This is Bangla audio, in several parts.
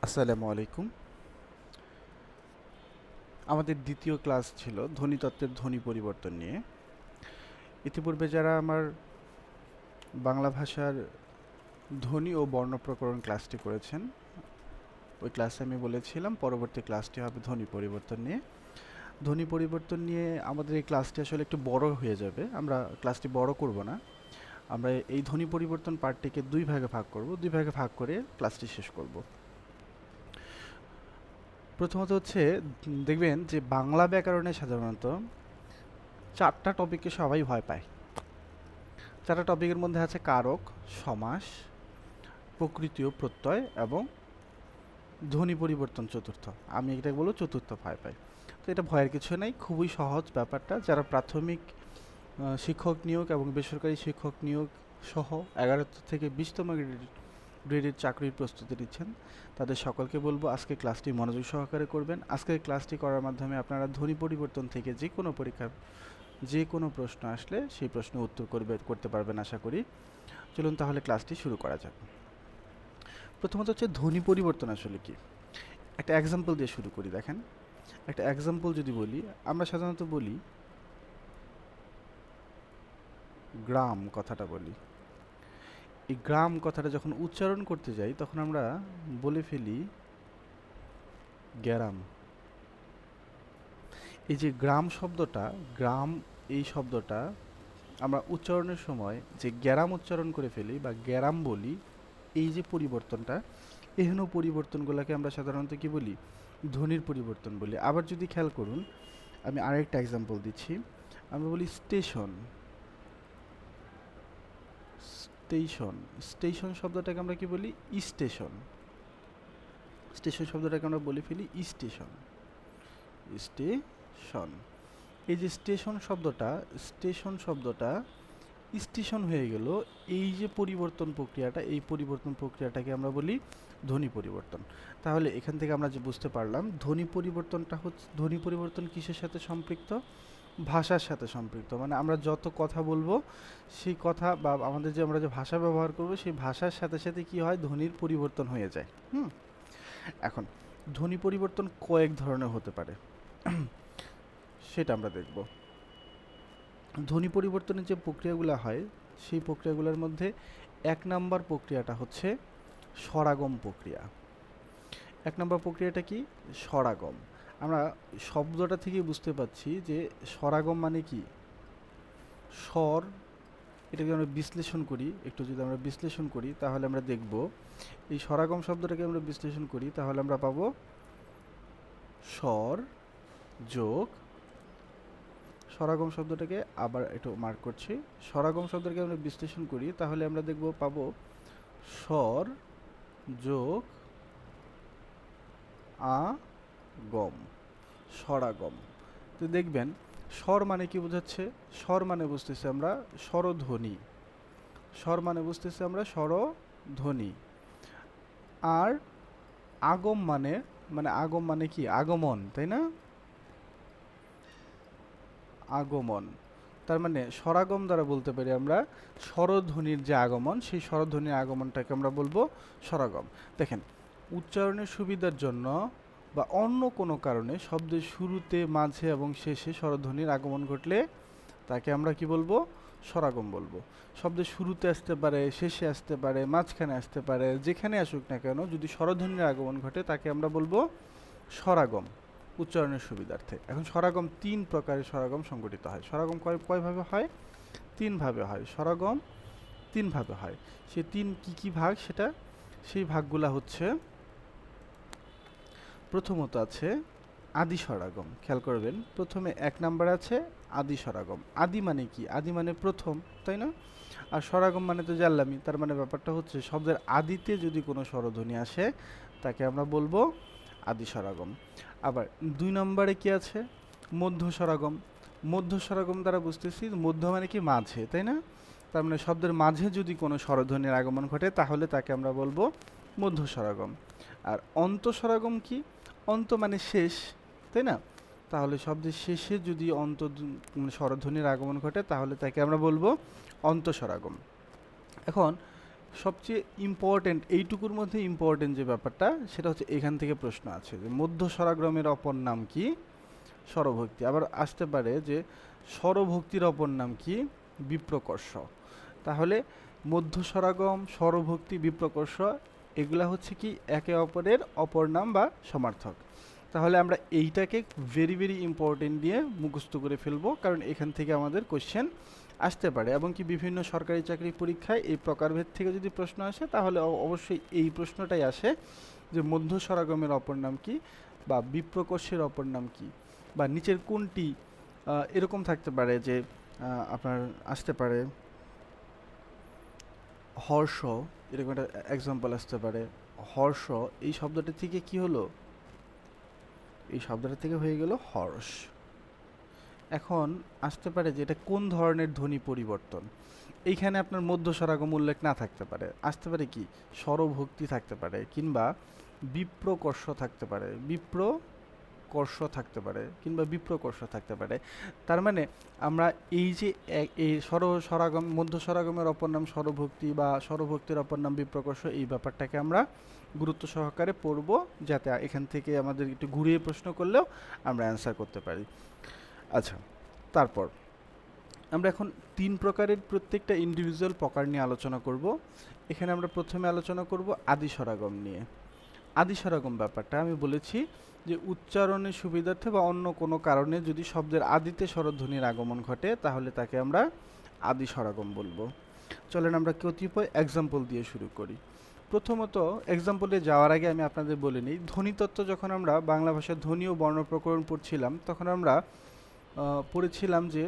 আসসালামু আলাইকুম। আমাদের দ্বিতীয় ক্লাস ছিল ধ্বনিতত্ত্বের ধ্বনি পরিবর্তন নিয়ে। ইতিপূর্বে যারা আমার বাংলা ভাষার ধ্বনি ও বর্ণ প্রকরণ ক্লাসটি করেছেন, ওই ক্লাসে আমি বলেছিলাম পরবর্তী ক্লাসটি হবে ধ্বনি পরিবর্তন নিয়ে। ধ্বনি পরিবর্তন নিয়ে আমাদের এই ক্লাসটি আসলে একটু বড় হয়ে যাবে। আমরা ক্লাসটি বড় করব না। আমরা এই ধ্বনি পরিবর্তন পার্টটিকে দুই ভাগে ভাগ করব। দুই ভাগে ভাগ করে ক্লাসটি শেষ করব। প্রথমত হচ্ছে দেখবেন যে বাংলা ব্যাকরণে সাধারণত চারটা টপিককে সবাই ভয় পায়। চারটা টপিকের মধ্যে আছে কারক, সমাস, প্রকৃতি ও প্রত্যয় এবং ধ্বনি পরিবর্তন চতুর্থ। আমি এটা বলবো চতুর্থ ভয় পাই। তো এটা ভয়ের কিছু নেই, খুবই সহজ ব্যাপারটা। যারা প্রাথমিক শিক্ষক নিয়োগ এবং বেসরকারি শিক্ষক নিয়োগ সহ 11 থেকে 20তম গ্রেডের চাকরির প্রস্তুতি নিচ্ছেন, তাদের সকলকে বলবো আজকে ক্লাসটি মনোযোগ সহকারে করবেন। আজকের ক্লাসটি করার মাধ্যমে আপনারা ধ্বনি পরিবর্তন থেকে যে কোনো পরীক্ষা যে কোনো প্রশ্ন আসলে সেই প্রশ্নের উত্তর করতে পারবেন আশা করি। চলুন তাহলে ক্লাসটি শুরু করা যাক। প্রথমত হচ্ছে ধ্বনি পরিবর্তন আসলে কি, একটা এক্সাম্পল দিয়ে শুরু করি। দেখেন, একটা এক্সাম্পল যদি বলি, আমরা সাধারণত বলি গ্রাম কথাটা বলি। এই গ্রাম কথাটা যখন উচ্চারণ করতে যাই তখন আমরা বলে ফেলি গ্যারাম। এই যে গ্রাম শব্দটা, গ্রাম এই শব্দটা আমরা উচ্চারণের সময় যে গ্যারাম উচ্চারণ করে ফেলি বা গ্যারাম বলি, এই যে পরিবর্তনটা, এহেন পরিবর্তনগুলোকে আমরা সাধারণত কি বলি? ধ্বনির পরিবর্তন বলি। আবার যদি খেয়াল করুন, আমি আরেকটা এক্সাম্পল দিচ্ছি। আমরা বলি স্টেশন। স্টেশন স্টেশন শব্দটাকে আমরা কি বলি? স্টেশন। স্টেশন শব্দটাকে আমরা বলে ফেলি স্টেশন। স্টেশন। এই যে স্টেশন শব্দটা স্টেশন হয়ে গেল। এই যে পরিবর্তন প্রক্রিয়াটা, এই পরিবর্তন প্রক্রিয়াটাকে আমরা বলি ধ্বনি পরিবর্তন। তাহলে এখান থেকে আমরা যে বুঝতে পারলাম ধ্বনি পরিবর্তনটা হচ্ছে, ধ্বনি পরিবর্তন কিসের সাথে সম্পৃক্ত? ভাষার সাথে সম্পৃক্ত। মানে আমরা যত কথা বলবো সেই কথা বা আমাদের যে আমরা যে ভাষা ব্যবহার করব সেই ভাষার সাথে সাথে কি হয়? ধ্বনির পরিবর্তন হয়ে যায়। এখন ধ্বনি পরিবর্তন কয়েক ধরনের হতে পারে সেটা আমরা দেখব। ধ্বনি পরিবর্তনের যে প্রক্রিয়াগুলো হয় সেই প্রক্রিয়াগুলোর মধ্যে 1 নাম্বার প্রক্রিয়াটা হচ্ছে স্বরাগম প্রক্রিয়া। 1 নাম্বার প্রক্রিয়াটা কি? স্বরাগম। আমরা শব্দটা থেকে বুঝতে পাচ্ছি যে স্বরাগম মানে কি? স্বর, এটাকে আমরা বিশ্লেষণ করি। একটু যদি আমরা বিশ্লেষণ করি তাহলে আমরা দেখব, এই স্বরাগম শব্দটাকে আমরা বিশ্লেষণ করি তাহলে আমরা পাবো স্বর যোগ, স্বরাগম শব্দটাকে আবার একটু মার্ক করছি, স্বরাগম শব্দটাকে আমরা বিশ্লেষণ করি তাহলে আমরা দেখব পাবো স্বর যোগ আগম, স্বরাগম। তো দেখবেন স্বর মানে কি বোঝাচ্ছে? স্বর মানে বুঝতেছি আমরা স্বরধ্বনি। স্বর মানে বুঝতেছি আমরা স্বরধ্বনি। আর আগম মানে, আগম মানে কি? আগমন, তাই না? আগমন। তার মানে স্বরাগম দ্বারা বলতে পারি আমরা স্বরধ্বনির যে আগমন, সেই স্বরধ্বনির আগমনটাকে আমরা বলবো স্বরাগম। দেখেন, উচ্চারণের সুবিধার জন্য বা অন্য কোনো কারণে শব্দের শুরুতে, মাঝে এবং শেষে স্বরধ্বনির আগমন ঘটলে তাকে আমরা কি বলবো? স্বরাগম বলবো। শব্দের শুরুতে আসতে পারে, শেষে আসতে পারে, মাঝখানে আসতে পারে, যেখানে আসুক না কেন যদি স্বরধ্বনির আগমন ঘটে তাকে আমরা বলবো স্বরাগম, উচ্চারণের সুবিধার্থে। এখন স্বরাগম 3 প্রকারের স্বরাগম সংগঠিত হয়। স্বরাগম কয়ভাবে হয়? 3 ভাবে হয়। স্বরাগম 3 ভাবে হয়। সেই 3 কি ভাগ সেটা, সেই ভাগগুলা হচ্ছে, প্রথমত আছে আদি স্বরাগম। খেয়াল করবেন, প্রথমে 1 নাম্বার আছে আদি স্বরাগম। আদি মানে কি? আদি মানে প্রথম, তাই না? আর স্বরাগম মানে তো জানলামই। তার মানে ব্যাপারটা হচ্ছে শব্দের আদিতে যদি কোনো স্বরধ্বনি আসে তাকে আমরা বলবো আদি স্বরাগম। আবার 2 নম্বরে কি আছে? মধ্য স্বরাগম। মধ্য স্বরাগম দ্বারা বুঝতেছি মধ্য মানে কি? মাঝে, তাই না? তার মানে শব্দের মাঝে যদি কোনো স্বরধ্বনির আগমন ঘটে তাহলে তাকে আমরা বলবো মধ্য স্বরাগম। আর অন্ত স্বরাগম কি? অন্ত মানে শেষ, তাই না? তাহলে শব্দের শেষে যদি স্বরধ্বনির আগমন ঘটে তাহলে তাকে আমরা বলবো অন্ত স্বরাগম। এখন সবচেয়ে ইম্পর্টেন্ট, এইটুকুর মধ্যে ইম্পর্টেন্ট যে ব্যাপারটা সেটা হচ্ছে এখান থেকে প্রশ্ন আছে যে মধ্য স্বরাগ্রমের অপর নাম কি? স্বরভক্তি। আবার আসতে পারে যে স্বরভক্তির অপর নাম কি? বিপ্রকর্ষ। তাহলে মধ্য স্বরাগম, স্বরভক্তি, বিপ্রকর্ষ এগুলা হচ্ছে কি একে অপরের অপর নাম বা সমার্থক। তাহলে আমরা এইটাকে ভেরি ভেরি ইম্পর্টেন্ট দিয়ে মুখস্থ করে ফেলবো, কারণ এখান থেকে আমাদের কোশ্চেন আসতে পারে এবং কি বিভিন্ন সরকারি চাকরি পরীক্ষায় এই প্রকারভেদ থেকে যদি প্রশ্ন আসে তাহলে অবশ্যই এই প্রশ্নটাই আসে যে মধ্য স্বরাগমের অপর নাম কি বা বিপ্রকর্ষের অপর নাম কি বা নিচের কোনটি, এরকম থাকতে পারে যে আপনার আসতে পারে হর্ষ, এরকম একটা এক্সাম্পল আসতে পারে। হর্ষ এই শব্দটা থেকে কি হলো? এই শব্দটা থেকে হয়ে গেল হর্ষ। এখন আসতে পারে যে এটা কোন ধরনের ধ্বনি পরিবর্তন। এইখানে আপনার মধ্য স্বরাগম উল্লেখ না থাকতে পারে, আসতে পারে কি স্বরভক্তি থাকতে পারে, কিংবা বিপ্রকর্ষ থাকতে পারে, বিপ্রকর্ষ থাকতে পারে, কিংবা বিপ্রকর্ষ থাকতে পারে। তার মানে আমরা এই যে এই স্বরাগম, মধ্য স্বরাগমের অপর নাম স্বরভক্তি বা স্বরভক্তির অপর নাম বিপ্রকর্ষ, এই ব্যাপারটাকে আমরা গুরুত্ব সহকারে পড়ব, যাতে এখান থেকে আমাদের একটু ঘুরিয়ে প্রশ্ন করলেও আমরা অ্যান্সার করতে পারি। আচ্ছা, তারপর আমরা এখন 3 প্রকারের প্রত্যেকটা ইন্ডিভিজুয়াল প্রকার নিয়ে আলোচনা করব। এখানে আমরা প্রথমে আলোচনা করব আদি স্বরাগম নিয়ে। আদি স্বরাগম ব্যাপারটা আমি বলেছি যে উচ্চারণের সুবিধার্থে বা অন্য কোনো কারণে যদি শব্দের আদিতে স্বরধ্বনির আগমন ঘটে তাহলে তাকে আমরা আদি স্বরাগম বলবো। চলেন আমরা কতিপয় এক্সাম্পল দিয়ে শুরু করি। প্রথমত এক্সাম্পলে যাওয়ার আগে আমি আপনাদের বলে নিই, ধ্বনিতত্ত্ব যখন আমরা বাংলা ভাষার ধ্বনি ও বর্ণ প্রকরণ পড়ছিলাম তখন আমরা পড়েছিলাম যে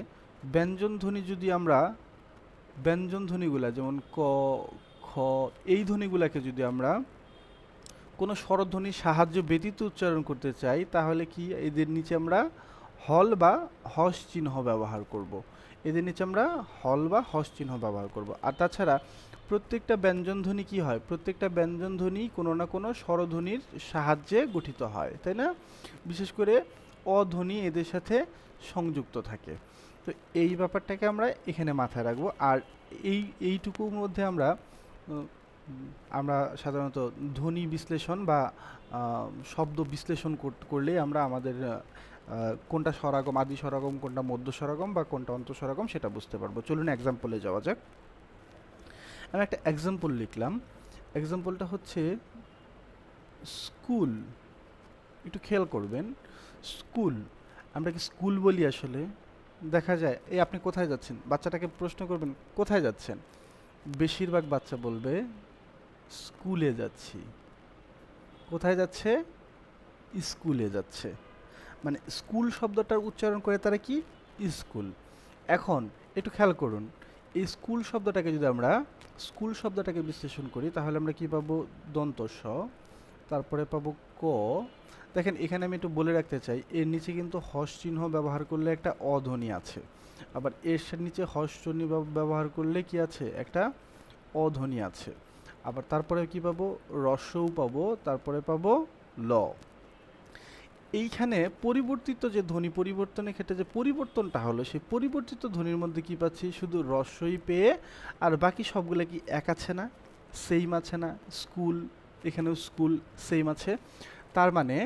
ব্যঞ্জন ধ্বনি যদি আমরা, ব্যঞ্জন ধ্বনিগুলা যেমন ক, খ, এই ধ্বনিগুলাকে যদি আমরা কোনো স্বরধ্বনির সাহায্য ব্যতীত উচ্চারণ করতে চাই তাহলে কি এদের নিচে আমরা হল বা হস চিহ্ন ব্যবহার করব। এদের নিচে আমরা হল বা হস চিহ্ন ব্যবহার করব। আর তাছাড়া প্রত্যেকটা ব্যঞ্জনধ্বনি কি হয়? প্রত্যেকটা ব্যঞ্জনধ্বনি কোনো না কোনো স্বরধ্বনির সাহায্যে গঠিত হয়, তাই না? বিশেষ করে অধ্বনি এদের সাথে সংযুক্ত থাকে। তো এই ব্যাপারটাকে আমরা এখানে মাথায় রাখবো। আর এইটুকুর মধ্যে আমরা আমরা সাধারণত ধ্বনি বিশ্লেষণ বা শব্দ বিশ্লেষণ করলে আমরা আমাদের কোনটা স্বরাগম, আদি স্বরাগম, কোনটা মধ্য স্বরাগম বা কোনটা অন্তঃস্বরাগম সেটা বুঝতে পারবো। চলুন এক্সাম্পলে যাওয়া যাক। আমি একটা এক্সাম্পল লিখলাম। এক্সাম্পলটা হচ্ছে স্কুল। একটু খেয়াল করবেন, স্কুল আমরা কি স্কুল বলি আসলে? দেখা যায় এই আপনি কোথায় যাচ্ছেন, বাচ্চাটাকে প্রশ্ন করবেন কোথায় যাচ্ছেন, বেশিরভাগ বাচ্চা বলবে স্কুলে যাচ্ছি। কোথায় যাচ্ছে? স্কুলে যাচ্ছে। মানে স্কুল শব্দটার উচ্চারণ করে তারা কি স্কুল। এখন একটু খেয়াল করুন, এই স্কুল শব্দটাকে যদি আমরা স্কুল শব্দটাকে বিশ্লেষণ করি তাহলে আমরা কি পাবো? দন্ত স, তারপরে পাবো ক। দেখেন এখানে আমি একটু বলে রাখতে চাই, এর নিচে কিন্তু হস চিহ্ন ব্যবহার করলে একটা অধ্বনি আছে, আবার এর নিচে হস চিহ্ন ব্যবহার করলে কি আছে? একটা অধ্বনি আছে। আবার তারপরে কি পাবো? রস্যও পাবো, তারপরে পাবো ল। এইখানে পরিবর্তিত যে ধ্বনি পরিবর্তনের ক্ষেত্রে যে পরিবর্তনটা হলো, সেই পরিবর্তিত ধ্বনির মধ্যে কি পাচ্ছি? শুধু রস্যই পেয়ে, আর বাকি সবগুলো কি এক আছে না? সেম আছে না? স্কুল, এখানেও স্কুল সেম আছে। তার মানে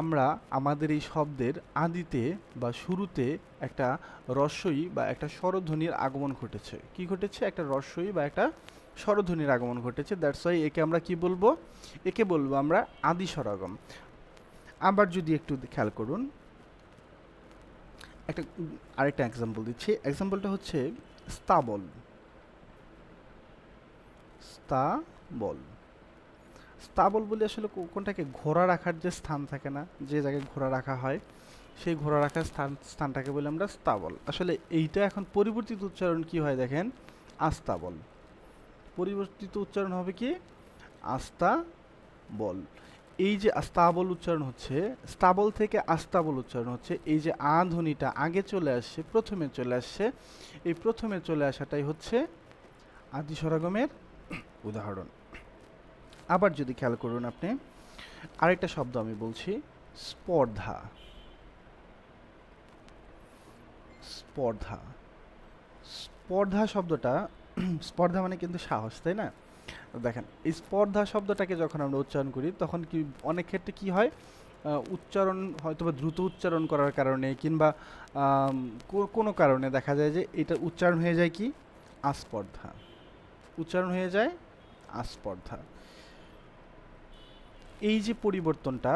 আমরা আমাদের এই শব্দের আদিতে বা শুরুতে একটা রস্যই বা একটা স্বরধ্বনির আগমন ঘটেছে। কি ঘটেছে? একটা রস্যই বা একটা স্বরধ্বনির আগমন ঘটেছে। দ্যাটস ওয়াই একে আমরা কি বলবো? একে বলবো আমরা আদি স্বরাগম। আবার যদি একটু খেয়াল করুন, একটা আরেকটা এক্সাম্পল দিচ্ছি। এক্সাম্পলটা হচ্ছে স্তাবল। স্তাবল, স্তাবল বলে আসলে কোনটাকে? ঘোড়া রাখার যে স্থান থাকে না, যে জায়গায় ঘোড়া রাখা হয়, সেই ঘোড়া রাখার স্থানটাকে বলে আমরা স্তাবল। আসলে এইটা এখন পরিবর্তিত উচ্চারণ কি হয় দেখেন, আস্তাবল। পরিবর্তিত উচ্চারণ হবে কি? আস্তাবল। এই যে আস্তাবল উচ্চারণ হচ্ছে, স্তাবল থেকে আস্তাবল উচ্চারণ হচ্ছে, এই যে আ ধ্বনিটা আগে চলে আসছে, প্রথমে চলে আসছে, এই প্রথমে চলে আসাটাই হচ্ছে আদি স্বরাগমের উদাহরণ। আবার যদি খেয়াল করুন আপনি, আরেকটা শব্দ আমি বলছি, স্পর্ধা। স্পর্ধা, স্পর্ধা শব্দটা স্পর্ধা মানে কিন্তু সাহস, তাই না? দেখেন এই স্পর্ধা শব্দটাকে যখন আমরা উচ্চারণ করি তখন কি অনেক ক্ষেত্রে কি হয়, উচ্চারণ হয়তো বা দ্রুত উচ্চারণ করার কারণে কিংবা কোনো কারণে দেখা যায় যে এটা উচ্চারণ হয়ে যায় কি আস্পর্ধা, উচ্চারণ হয়ে যায় আস্পর্ধা। এই যে পরিবর্তনটা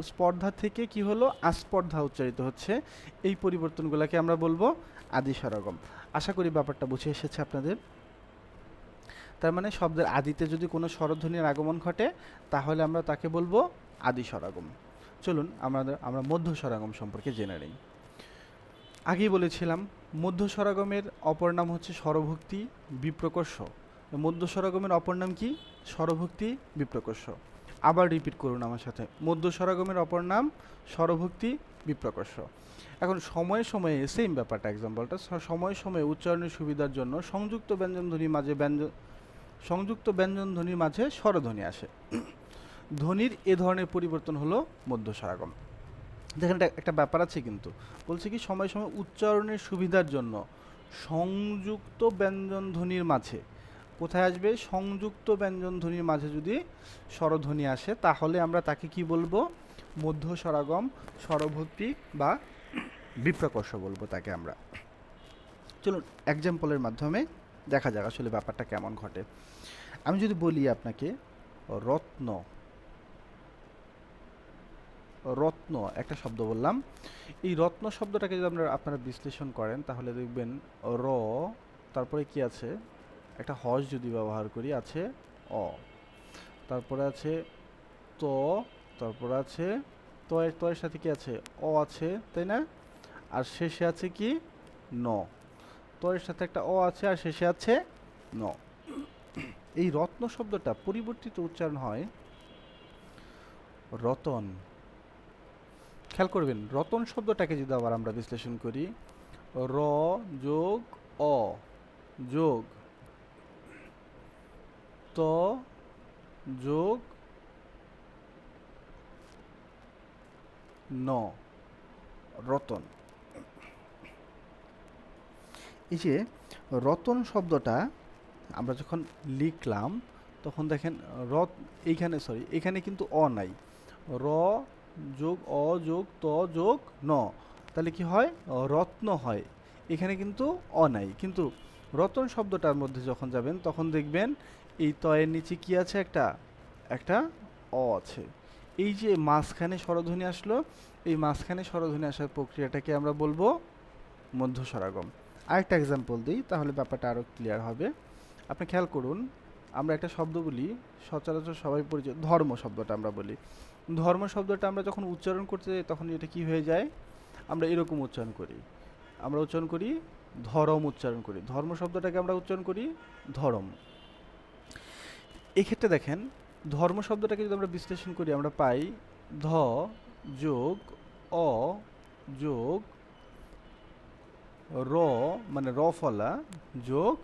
স্পর্ধা থেকে কি হলো আস্পর্ধা উচ্চারিত হচ্ছে, এই পরিবর্তনগুলোকে আমরা বলবো আদি স্বরগম। আশা করি ব্যাপারটা বুঝে এসেছে আপনাদের। তার মানে শব্দের আদিতে যদি কোনো স্বরধ্বনির আগমন ঘটে তাহলে আমরা তাকে বলবো আদি স্বরাগম। চলুন আমরা মধ্য স্বরাগম সম্পর্কে জেনে নিই। আগেই বলেছিলাম মধ্য স্বরাগমের অপর নাম হচ্ছে স্বরভুক্তি বিপ্রকর্ষ। মধ্য স্বরাগমের অপর নাম কি? স্বরভুক্তি বিপ্রকর্ষ। আবার রিপিট করুন আমার সাথে, মধ্য স্বরাগমের অপর নাম স্বরভুক্তি বিপ্রকর্ষ। এখন সময়ে সময়ে সেম ব্যাপারটা, এক্সাম্পলটা সময়ে সময়ে উচ্চারণের সুবিধার জন্য সংযুক্ত ব্যঞ্জন ধ্বনির মাঝে স্বরধ্বনি আসে। ধ্বনির এ ধরনের পরিবর্তন হলো মধ্য স্বরাগম। দেখেন একটা ব্যাপার আছে, কিন্তু বলছে কি সময় সময় উচ্চারণের সুবিধার জন্য সংযুক্ত ব্যঞ্জন ধ্বনির মাঝে, কোথায় আসবে? সংযুক্ত ব্যঞ্জন ধ্বনির মাঝে যদি স্বরধ্বনি আসে তাহলে আমরা তাকে কি বলবো? মধ্য স্বরাগম, স্বরভক্তি বা বিপ্রকর্ষ বলবো তাকে আমরা। চলুন এক্সাম্পলের মাধ্যমে দেখা যাক আসলে ব্যাপারটা কেমন ঘটে। আমি যদি বলি আপনাকে রত্ন, রত্ন একটা শব্দ বললাম, এই রত্ন শব্দটাকে যদি আপনারা বিশ্লেষণ করেন তাহলে দেখবেন র, তারপরে কি আছে একটা হস যদি ব্যবহার করি আছে অ, তারপরে আছে ত, তারপরে আছে তয়ের সাথে কি আছে? অ আছে, তাই না? আর শেষে আছে কি? ন। তয়ের সাথে একটা অ আছে আর শেষে আছে ন। এই রত্ন শব্দটা পরিবর্তিত উচ্চারণ হয় রতন। খেয়াল করবেন রতন শব্দটাকে যদি আবার আমরা বিশ্লেষণ করি, র যোগ অ যোগ ত যোগ ন, রতন। এই যে রতন শব্দটা আমরা যখন লিখলাম তখন দেখেন এখানে কিন্তু অ নাই, র যোগ অ যোগ ত যোগ ন, তাহলে কি হয়? রত্ন হয়। এখানে কিন্তু অ নাই, কিন্তু রতন শব্দটার মধ্যে যখন যাবেন তখন দেখবেন এই তয়ের নিচে কি আছে? একটা অ আছে। এই যে মাঝখানে স্বরধ্বনি আসলো, এই মাঝখানে স্বরধ্বনি আসার প্রক্রিয়াটাকে আমরা বলবো মধ্য স্বরাগম। আরেকটা এক্সাম্পল দিই তাহলে ব্যাপারটা আরও ক্লিয়ার হবে। আপনি খেয়াল করুন, আমরা একটা শব্দ বলি সচরাচর সবাই পরিচিত, ধর্ম শব্দটা আমরা বলি। ধর্ম শব্দটা আমরা যখন উচ্চারণ করতে যাই তখন এটা কি হয়ে যায়? আমরা এরকম উচ্চারণ করি, আমরা উচ্চারণ করি ধরম, উচ্চারণ করি ধর্ম শব্দটাকে আমরা উচ্চারণ করি ধরম। এক্ষেত্রে দেখেন ধর্ম শব্দটাকে যদি আমরা বিশ্লেষণ করি আমরা পাই ধ যোগ অ যোগ র, মানে র ফলা যোগ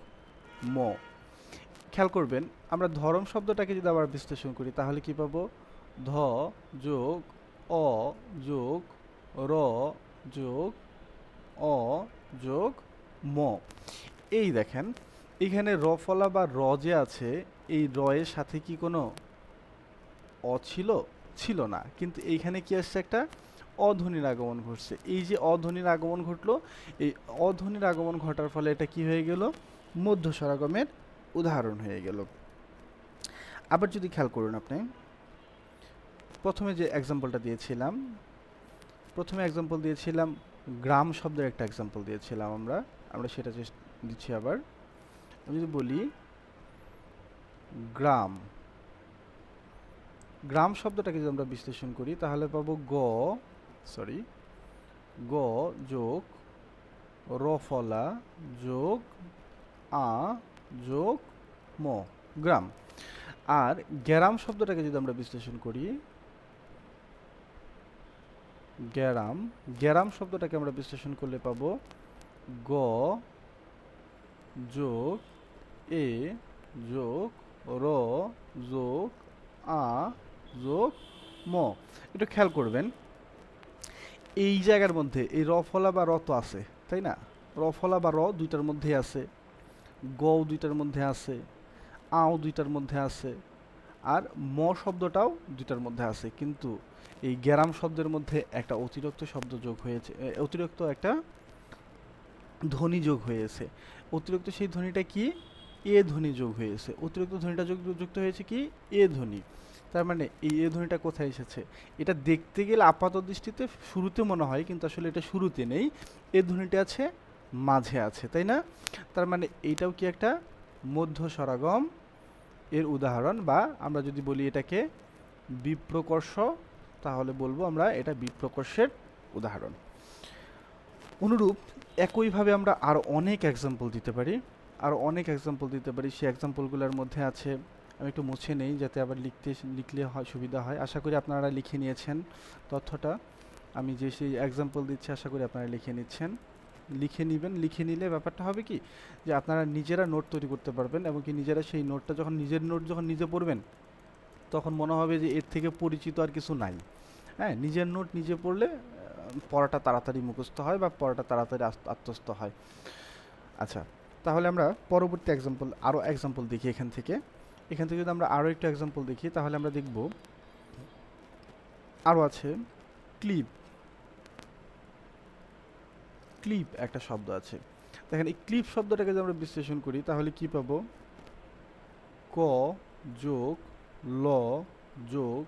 ম। খেয়াল করবেন আমরা ধরম শব্দটাকে যদি আবার বিশ্লেষণ করি তাহলে কি পাবো? ধ যোগ অ যোগ র যোগ অ যোগ ম। এই দেখেন এখানে র ফলা বা র যে আছে, এই র এর সাথে কি কোনো অ ছিল? ছিল না, কিন্তু এইখানে কি আসছে? একটা অধ্বনির আগমন ঘটছে। এই যে অধ্বনির আগমন ঘটলো, এই অধ্বনির আগমন ঘটার ফলে এটা কি হয়ে গেল? মধ্য স্বরাগমের উদাহরণ হয়ে গেল। আবার যদি খেয়াল করুন আপনি প্রথমে যে এক্সাম্পলটা দিয়েছিলাম, গ্রাম শব্দের একটা এক্সাম্পল দিয়েছিলাম আমরা সেটা দিচ্ছি আবার। আমি যদি বলি গ্রাম, গ্রাম শব্দটাকে যদি আমরা বিশ্লেষণ করি তাহলে পাবো গ যোগ র ফলা যোগ আ যোগ ম, গ্রাম। আর গ্যারাম শব্দটাকে যদি আমরা বিশ্লেষণ করি, গ্যারাম শব্দটাকে আমরা বিশ্লেষণ করলে পাবো গ যোগ এ যোগ র যোগ আ যোগ ম। একটু খেয়াল করবেন এই জায়গার মধ্যে এই র ফলা বা র তো আছে, তাই না? র ফলা বা র দুইটার মধ্যে আছে, গ দুইটার মধ্যে আছে, আও দুইটার মধ্যে আছে, আর ম শব্দটাও দুইটার মধ্যে আছে, কিন্তু এই গ্রাম শব্দের মধ্যে একটা অতিরিক্ত শব্দ যোগ হয়েছে, অতিরিক্ত একটা ধ্বনি যোগ হয়েছে। অতিরিক্ত সেই ধ্বনিটা কি? এ ধ্বনি যোগ হয়েছে। অতিরিক্ত ধ্বনিটা যুক্ত হয়েছে কি? এ ধ্বনি। তার মানে এই এ ধ্বনিটা কোথায় এসেছে? এটা দেখতে গেলে আপাত দৃষ্টিতে শুরুতে মনে হয়, কিন্তু আসলে এটা শুরুতে নেই, এ ধ্বনিটা আছে মাঝে আছে, তাই না? তার মানে এইটাও কি একটা মধ্য স্বরাগম এর উদাহরণ, বা আমরা যদি বলি এটাকে বিপ্রকর্ষ, তাহলে বলবো আমরা এটা বিপ্রকর্ষের উদাহরণ। অনুরূপ একইভাবে আমরা আরও অনেক এক্সাম্পল দিতে পারি, সেই এক্সাম্পলগুলোর মধ্যে আছে, আমি একটু মুছে নেই যাতে আবার লিখলে হয় সুবিধা হয়। আশা করি আপনারা লিখে নিয়েছেন তথ্যটা, আমি যে সেই এক্সাম্পল দিচ্ছি আশা করি আপনারা লিখে নিচ্ছেন। লিখে নেবেন, লিখে নিলে ব্যাপারটা হবে কি, যে আপনারা নিজেরা নোট তৈরি করতে পারবেন, এবং কি নিজেরা সেই নোটটা যখন নিজের নোট যখন নিজে পড়বেন, তখন মনে হবে যে এর থেকে পরিচিত আর কিছু নাই। হ্যাঁ, নিজের নোট নিজে পড়লে পড়াটা তাড়াতাড়ি মুখস্থ হয় বা পড়াটা তাড়াতাড়ি আত্মস্থ হয়। আচ্ছা, তাহলে আমরা পরবর্তী আরও এক্সাম্পল দেখি এখান থেকে যদি আমরা আরও একটু এক্সাম্পল দেখি, তাহলে আমরা দেখব আরও আছে ক্লিপ। ক্লিপ একটা শব্দ আছে, দেখেন এই ক্লিপ শব্দটাকে যদি আমরা বিশ্লেষণ করি তাহলে কি পাবো? ক যোগ ল যোগ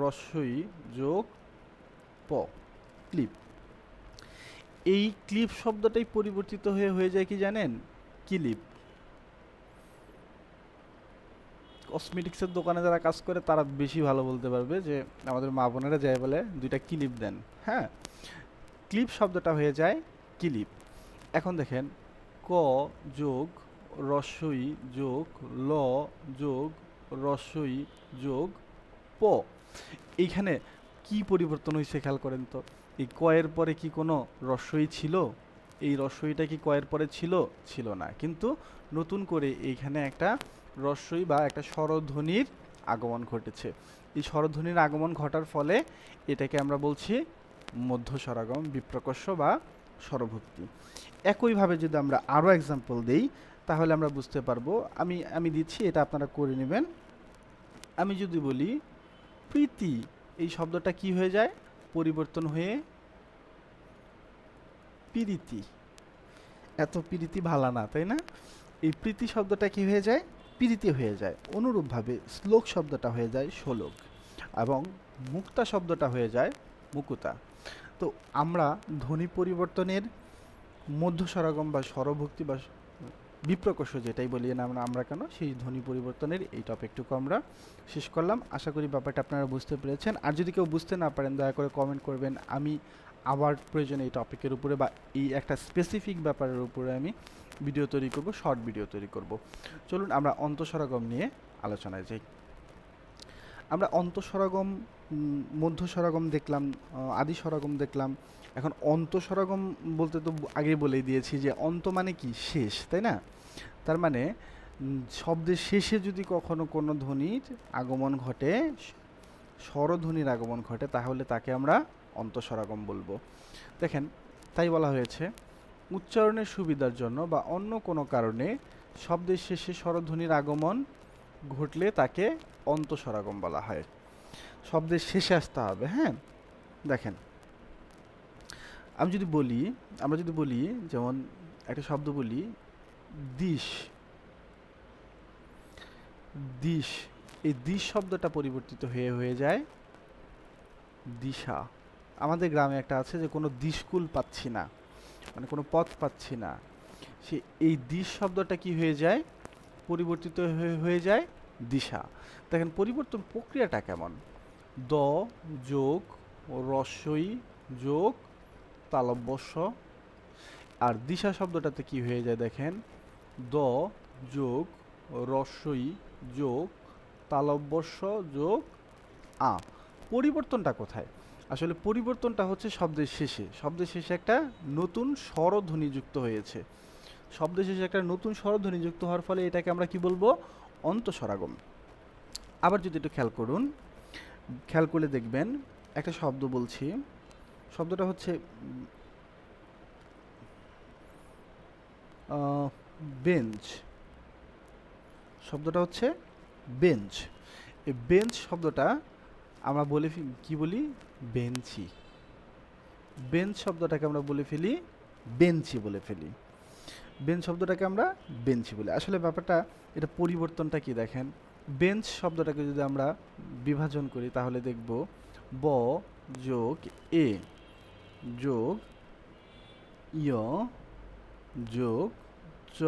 রস্বই যোগ প, ক্লিপ। এই ক্লিপ শব্দটাই পরিবর্তিত হয়ে যায় কি জানেন? ক্লিপ। কসমেটিক্সের দোকানে যারা কাজ করে তারা বেশি ভালো বলতে পারবে, যে আমাদের মা বোনেরা যায় বলে দুইটা ক্লিপ দেন। হ্যাঁ, ক্লিপ শব্দটা হয়ে যায় ক্লিপ। এখন দেখেন ক যোগ রস্বই যোগ ল যোগ রস্বই যোগ প, এইখানে কি পরিবর্তন হয়েছে খেয়াল করেন তো। এই কয়ের পরে কি কোনো রস্বই ছিল? এই রস্বইটা কি কয়ের পরে ছিল? ছিল না, কিন্তু নতুন করে এইখানে একটা রস্বই বা একটা স্বরধ্বনির আগমন ঘটেছে। এই স্বরধ্বনির আগমন ঘটার ফলে এটাকে আমরা বলছি মধ্য স্বরাগম, বিপ্রকর্ষ বা স্বরভক্তি। একইভাবে যদি আমরা আরও এক্সাম্পল দেই তাহলে আমরা বুঝতে পারবো। আমি দিচ্ছি, এটা আপনারা করে নেবেন। আমি যদি বলি প্রীতি, এই শব্দটা কি হয়ে যায়? পরিবর্তন হয়ে প্রীতি। এত প্রীতি ভালা না, তাই না? এই প্রীতি শব্দটা কি হয়ে যায়? প্রীতি হয়ে যায়। অনুরূপভাবে শ্লোক শব্দটা হয়ে যায় শোলক, এবং মুক্তা শব্দটা হয়ে যায় মুকুতা। তো আমরা ধ্বনি পরিবর্তনের মধ্য স্বরাগম বা স্বরভক্তি বা বিপ্রকর্ষ যেটাই বলি না আমরা কেন, সেই ধ্বনি পরিবর্তনের এই টপিকটুকু আমরা শেষ করলাম। আশা করি ব্যাপারটা আপনারা বুঝতে পেরেছেন। আর যদি কেউ বুঝতে না পারেন দয়া করে কমেন্ট করবেন, আমি আবার প্রয়োজনে এই টপিকের উপরে বা এই একটা স্পেসিফিক ব্যাপারের উপরে আমি ভিডিও তৈরি করব, শর্ট ভিডিও তৈরি করব। চলুন আমরা অন্তঃস্বরাগম নিয়ে আলোচনায় যাই। আমরা অন্তঃস্বরাগম, মধ্য স্বরাগম দেখলাম, আদি স্বরাগম দেখলাম। এখন অন্তঃস্বরাগম বলতে তো আগেই বলেই দিয়েছি যে অন্ত মানে কি? শেষ, তাই না? তার মানে শব্দের শেষে যদি কখনো কোনো ধ্বনির আগমন ঘটে, স্বরধ্বনির আগমন ঘটে, তাহলে তাকে আমরা অন্তঃস্বরাগম বলবো। দেখেন, তাই বলা হয়েছে উচ্চারণের সুবিধার জন্য বা অন্য কোনো কারণে শব্দের শেষে স্বরধ্বনির আগমন ঘটলে তাকে অন্তঃস্বরাগম বলা হয়। শব্দের শেষে আসতে হবে। হ্যাঁ, দেখেন আমরা যদি বলি যেমন একটা শব্দ বলি দিশ, দিশ, এই দিশ শব্দটা পরিবর্তিত হয়ে যায় দিশা। আমাদের গ্রামে একটা আছে যে কোনো দিশকুল পাচ্ছি না, মানে কোনো পথ পাচ্ছি না, সে এই দিশ শব্দটা কি হয়ে যায়? পরিবর্তিত হয়ে যায় দিশা। দেখেন পরিবর্তন প্রক্রিয়াটা কেমন। দ যোগ রস্বই যোগ তালব্যস্য, আর দিশা শব্দটাতে কি হয়ে যায় দেখেন, দ যোগ রস্বই যোগ তালব্যস্য যোগ আ। পরিবর্তনটা কোথায়? আসলে পরিবর্তনটা হচ্ছে শব্দের শেষে একটা নতুন স্বরধ্বনি যুক্ত হয়েছে। শব্দের শেষে একটা নতুন স্বরধ্বনি যুক্ত হওয়ার ফলে এটাকে আমরা কি বলবো? অন্তঃস্বরাগম। আবার যদি একটু খেয়াল করলে দেখবেন একটা শব্দ বলছি, শব্দটা হচ্ছে বেঞ্চ। শব্দটা হচ্ছে বেঞ্চ। এই বেঞ্চ শব্দটা আমরা কি বলি? বেঞ্চি। বেঞ্চ শব্দটাকে আমরা বলে ফেলি বেঞ্চি বলে ফেলি। বেঞ্চ শব্দটাকে আমরা বেঞ্চি বলি। আসলে ব্যাপারটা এটা পরিবর্তনটা কি দেখেন, বেঞ্চ শব্দটাকে যদি আমরা বিভাজন করি তাহলে দেখব ব যোগ এ যোগ ইয় যোগ চ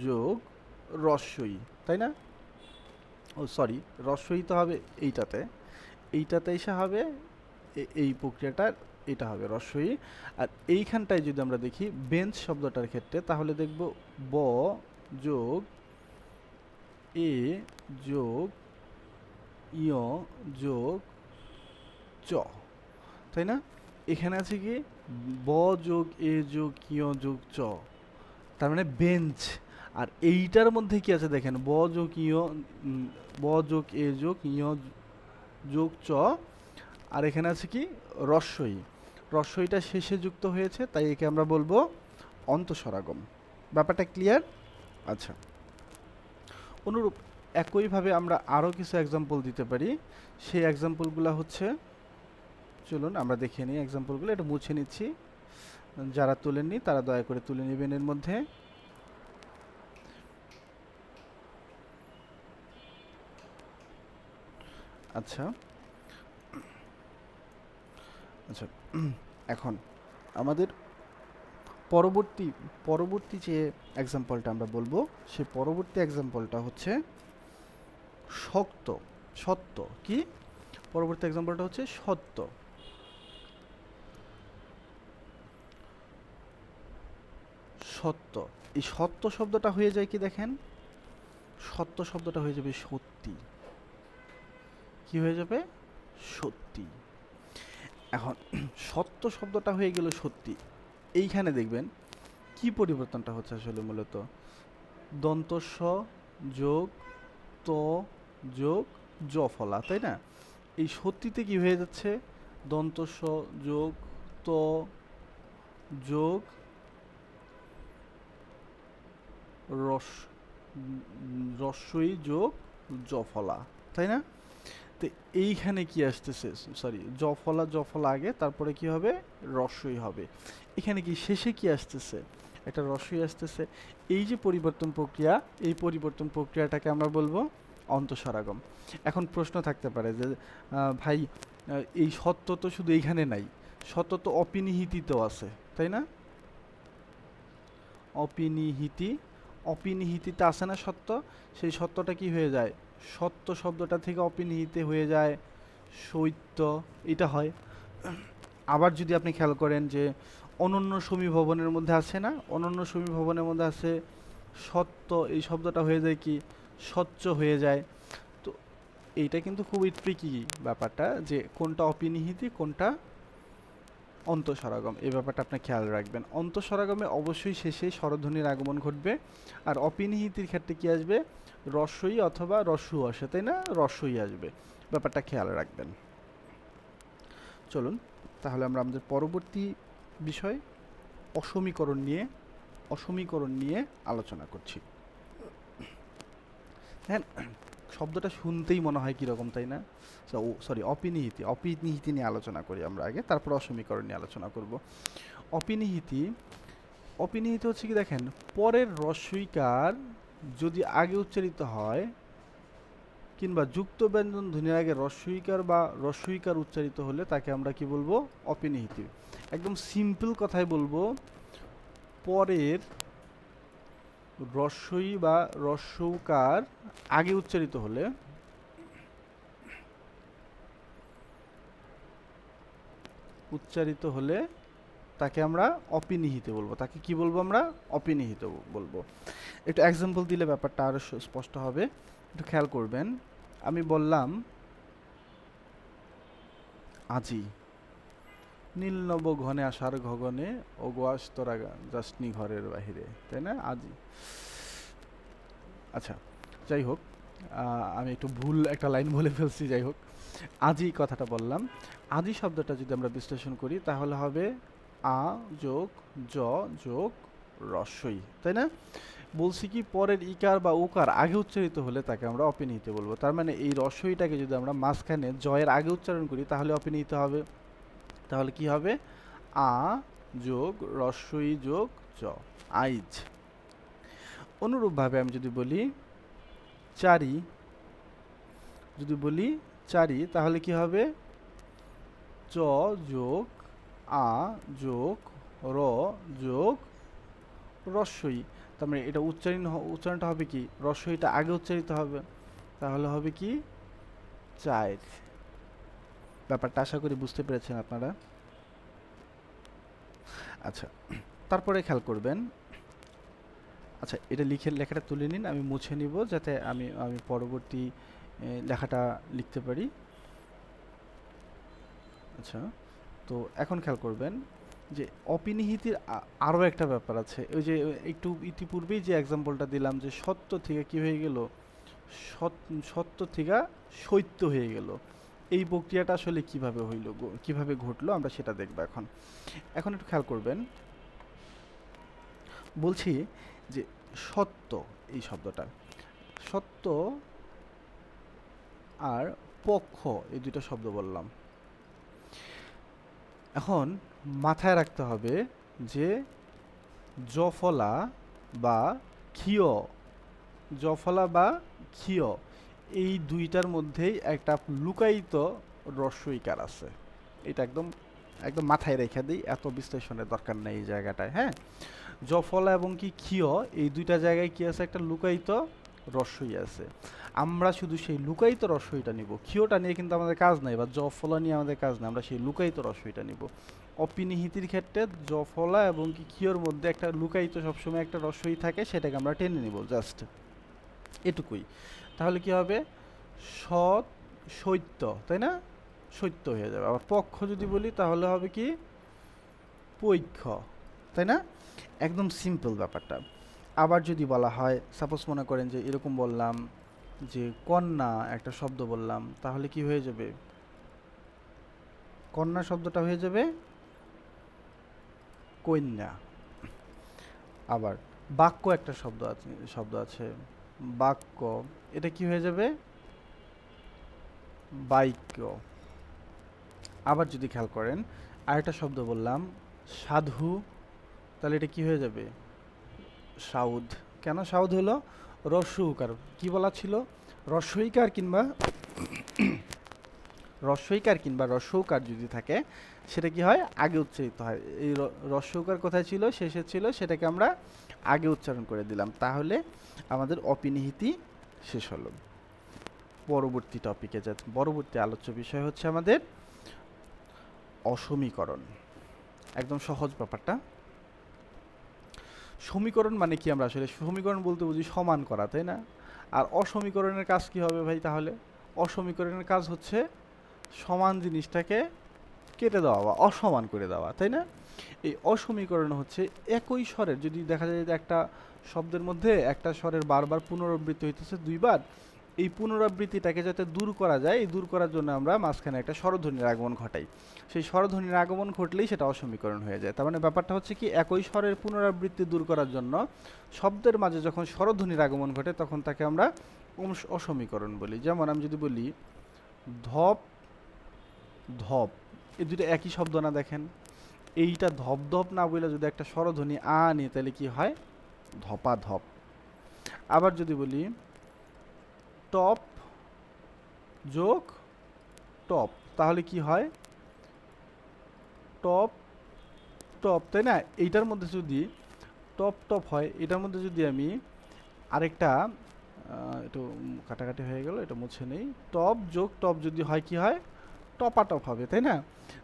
যোগ রস্বই, তাই না? ও সরি, রস্বই তো হবে এইটাতে এসে হবে এই প্রক্রিয়াটার এটা হবে রস্বই। আর এইখানটায় যদি আমরা দেখি বেঞ্চ শব্দটার ক্ষেত্রে তাহলে দেখব ব যোগ এ যোগ ইয় যোগ চ, তাই না? এখানে আছে কি ব যোগ এ যোগ ইয় যোগ চ, তার মানে বেঞ্চ। আর এইটার মধ্যে কি আছে দেখেন, ব যোগ এ যোগ ইয় যোগ চ, আর এখানে আছে কি রস্বই। রস্বইটা শেষে যুক্ত হয়েছে, তাই একে আমরা বলবো অন্তঃস্বরাগম। ব্যাপারটা ক্লিয়ার? আচ্ছা, অনুরূপ একইভাবে আমরা আরও কিছু এক্সাম্পল দিতে পারি। সেই এক্সাম্পলগুলো হচ্ছে, চলুন আমরা দেখে নিই এক্সাম্পলগুলো। এটা মুছে নিচ্ছি, যারা তুলেননি তারা দয়া করে তুলে নেবেন এর মধ্যে। আচ্ছা আচ্ছা, এখন আমাদের পরবর্তী যে এক্সাম্পলটা আমরা বলবো, সেই পরবর্তী এক্সাম্পলটা হচ্ছে সত্য। কি পরবর্তী এক্সাম্পলটা হচ্ছে সত্য। এই সত্য শব্দটা হয়ে যায় কি দেখেন, সত্য শব্দটা হয়ে যাবে সত্যি। কি হয়ে যাবে? সত্যি। এখন সত্য শব্দটা হয়ে গেল সত্যি। এইখানে দেখবেন কি পরিবর্তনটা হচ্ছে আসলে মূলত দন্ত স যোগ ত যোগ জ ফলা, তাই না? এই সত্যিতে কি হয়ে যাচ্ছে, দন্ত স যোগ ত যোগ রস্বই যোগ জ ফলা, তাই না? তো এইখানে কি আসতেছে, সরি জফলা আগে, তারপরে কি হবে? রস্বই হবে। এখানে কি শেষে কি আসতেছে? একটা রস্বই আসতেছে। এই যে পরিবর্তন প্রক্রিয়া, এই পরিবর্তন প্রক্রিয়াটাকে আমরা বলবো অন্তঃস্বরাগম। এখন প্রশ্ন থাকতে পারে যে ভাই এই সত্য তো শুধু এইখানে নাই, সত্য তো অপিনিহিতিতেও আছে, তাই না? অপিনিহিতিতে আছে না সত্য? সেই সত্যটা কি হয়ে যায়? সত্য শব্দটা থেকে অপিনিহিতে হয়ে যায় সৈত্য, এটা হয়। আবার যদি আপনি খেয়াল করেন যে অনন্য সমীভবনের মধ্যে আছে না, অনন্য সমীভবনের মধ্যে আছে সত্য, এই শব্দটা হয়ে যায় কি স্বচ্ছ হয়ে যায়। তো এইটা কিন্তু খুবই ট্রিকি ব্যাপারটা, যে কোনটা অপিনিহিতি কোনটা অন্তঃস্বরাগম, এই ব্যাপারটা আপনি খেয়াল রাখবেন। অন্তঃস্বরাগমে অবশ্যই শেষে স্বরধ্বনির আগমন ঘটবে। আর অপিনিহিতির ক্ষেত্রে কি আসবে? রস্বই অথবা রস্যু আসে, তাই না? রস্বই আসবে, ব্যাপারটা খেয়াল রাখবেন। চলুন তাহলে আমরা আমাদের পরবর্তী বিষয় অসমীকরণ নিয়ে আলোচনা করছি। হ্যাঁ, শব্দটা শুনতেই মনে হয় কীরকম, তাই না? সরি, অপিনিহিতি নিয়ে আলোচনা করি আমরা আগে, তারপর অসমীকরণ নিয়ে আলোচনা করব। অপিনিহিতি হচ্ছে কি দেখেন, পরের রস্বইকার যদি আগে উচ্চারিত হয়, কিংবা যুক্ত ব্যঞ্জন ধ্বনির আগে রস্বইকার বা রস্বইকার উচ্চারিত হলে তাকে আমরা কি বলবো? অপিনিহিতি। একদম সিম্পল কথায় বলবো, পরের রস্বই বা রস্বকার আগে উচ্চারিত হলে তাকে আমরা অপিনিহিত বলবো। তাকে কি বলবো আমরা? অপিনিহিত বলবো। একটু এক্সাম্পল দিলে ব্যাপারটা আরো স্পষ্ট হবে, একটু খেয়াল করবেন। আমি বললাম আজি নীল নব ঘনে আসার গগনে অগোয়াস তোরা যাসনি ঘরের বাহিরে, তাই না? আজি। আচ্ছা, যাই হোক, আমি একটু ভুল একটা লাইন বলে ফেলছি, যাই হোক। আজি কথাটা বললাম। আজি শব্দটা যদি আমরা বিশ্লেষণ করি তাহলে হবে আ যোগ জ যোগ রস্বই, তাই না? বলছি কি পরের ইকার বা ওকার আগে উচ্চারিত হলে তাকে আমরা অপিনিহিত বলবো। তার মানে এই রস্বইটাকে যদি আমরা মাঝখানে জয়ের আগে উচ্চারণ করি তাহলে অপিনিহিত হবে। তাহলে কি হবে? আ যোগ রস্বই যোগ জ, আইজ। অনুরূপভাবে আমি যদি বলি চারি, যদি বলি চারি তাহলে কি হবে? চ যোগ আ যোগ র যোগ রস্বই। তার মানে এটা উচ্চারণটা হবে কি? রস্বইটা আগে উচ্চারিত হবে, তাহলে হবে কি? চার। ব্যাপারটা আশা করি বুঝতে পেরেছেন আপনারা। আচ্ছা, তারপরে খেয়াল করবেন, আচ্ছা এটা লেখাটা তুলে নিন, আমি মুছে নিব যাতে আমি আমি পরবর্তী লেখাটা লিখতে পারি। আচ্ছা, তো এখন খেয়াল করবেন যে অপিনিহিতির আরও একটা ব্যাপার আছে। ওই যে একটু ইতিপূর্বেই যে এক্সাম্পলটা দিলাম যে সত্য থেকে কি হয়ে গেল? সত্য থেকে সত্য হয়ে গেল। এই প্রক্রিয়াটা আসলে কিভাবে হইল, কিভাবে ঘটলো আমরা সেটা দেখব এখন। এখন একটু খেয়াল করবেন, বলছি যে সত্য এই শব্দটা, সত্য আর পক্ষ এই দুইটা শব্দ বললাম। এখন মাথায় রাখতে হবে যে জফলা বা ক্ষীয়, জফলা বা ক্ষীয় এই দুইটার মধ্যেই একটা লুকায়িত রস্বইকার আছে। এটা একদম একদম মাথায় রেখে দিই, এত বিশ্লেষণের দরকার নেই এই জায়গাটায়। হ্যাঁ, জফলা এবং কি ক্ষীয় এই দুইটা জায়গায় কি আছে? একটা লুকায়িত রস্বই আছে। আমরা শুধু সেই লুকায়িত রস্বইটা নিব, ক্ষীয়টা নিয়ে কিন্তু আমাদের কাজ নাই, বা জফলা নিয়ে আমাদের কাজ নেই, আমরা সেই লুকায়িত রস্বইটা নিব। অপিনিহিতির ক্ষেত্রে জফলা এবং কি ক্ষীয়র মধ্যে একটা লুকায়িত সবসময় একটা রস্বই থাকে, সেটাকে আমরা টেনে নিব, জাস্ট এটুকুই। তাহলে কি হবে? সৎ সত্য, তাই না? সত্য হয়ে যাবে। আবার পক্ষ যদি বলি তাহলে হবে কি? পৈক্ষ, তাই না? একদম সিম্পল ব্যাপারটা। আবার যদি বলা হয়, সাপোজ মনে করেন যে এরকম বললাম যে কন্যা একটা শব্দ বললাম, তাহলে কি হয়ে যাবে? কন্যা শব্দটা হয়ে যাবে কন্যা। আবার বাক্য একটা শব্দ আছে বাক্য, এটা কি হয়ে যাবে? বাক্য। আবার যদি খেয়াল করেন আরেকটা শব্দ বললাম সাধু, তাহলে এটা কি হয়ে যাবে? সাউদ। কেন সাউদ হলো? রস্বইকার। কি বলা ছিল? রস্বইকার কিংবা রস্বইকার যদি থাকে সেটা কি হয়? আগে উচ্চারিত হয়। এই রস্বইকার কোথায় ছিল? শেষে ছিল, সেটাকে আমরা আগে উচ্চারণ করে দিলাম, তাহলে আমাদের অপিনিহিতি শেষ হলো। পরবর্তী টপিকে পরবর্তী আলোচ্য বিষয় হচ্ছে আমাদের অসমীকরণ। একদম সহজ ব্যাপারটা। সমীকরণ মানে কি? আমরা আসলে সমীকরণ বলতে বুঝি সমান করা, তাই না? আর অসমীকরণের কাজ কি হবে ভাই? তাহলে অসমীকরণের কাজ হচ্ছে সমান জিনিসটাকে কেটে দেওয়া বা অসমান করে দেওয়া, তাই না? এই অসমীকরণ হচ্ছে একই স্বরের, যদি দেখা যায় যে একটা শব্দের মধ্যে একটা স্বরের বারবার পুনরাবৃত্তি হইতেছে দুইবার, এই পুনরাবৃত্তিটাকে যাতে দূর করা যায়, এই দূর করার জন্য আমরা মাঝখানে একটা স্বরধ্বনির আগমন ঘটাই। সেই স্বরধ্বনির আগমন ঘটলেই সেটা অসমীকরণ হয়ে যায়। তার মানে ব্যাপারটা হচ্ছে কি, একই স্বরের পুনরাবৃত্তি দূর করার জন্য শব্দের মাঝে যখন স্বরধ্বনির আগমন ঘটে তখন তাকে আমরা অসমীকরণ বলি। যেমন আমি যদি বলি ধপ ধপ, এই দুটো একই শব্দ না? দেখেন, এইটা ধপ ধপ না বলে যদি একটা স্বরধ্বনি আ নি তাহলে কি হয়? ধপা ধপ। আবার যদি বলি টপ যোগ টপ, তাহলে কি হয়? টপ টপ, তাই না? এইটার মধ্যে যদি টপ টপ হয়, এটার মধ্যে যদি আমি আরেকটা একটু কাটাকাটি হয়ে গেল, এটা মুছে নেই, টপ যোগ টপ যদি হয় কি হয়? টপা টপ হবে, তাই না?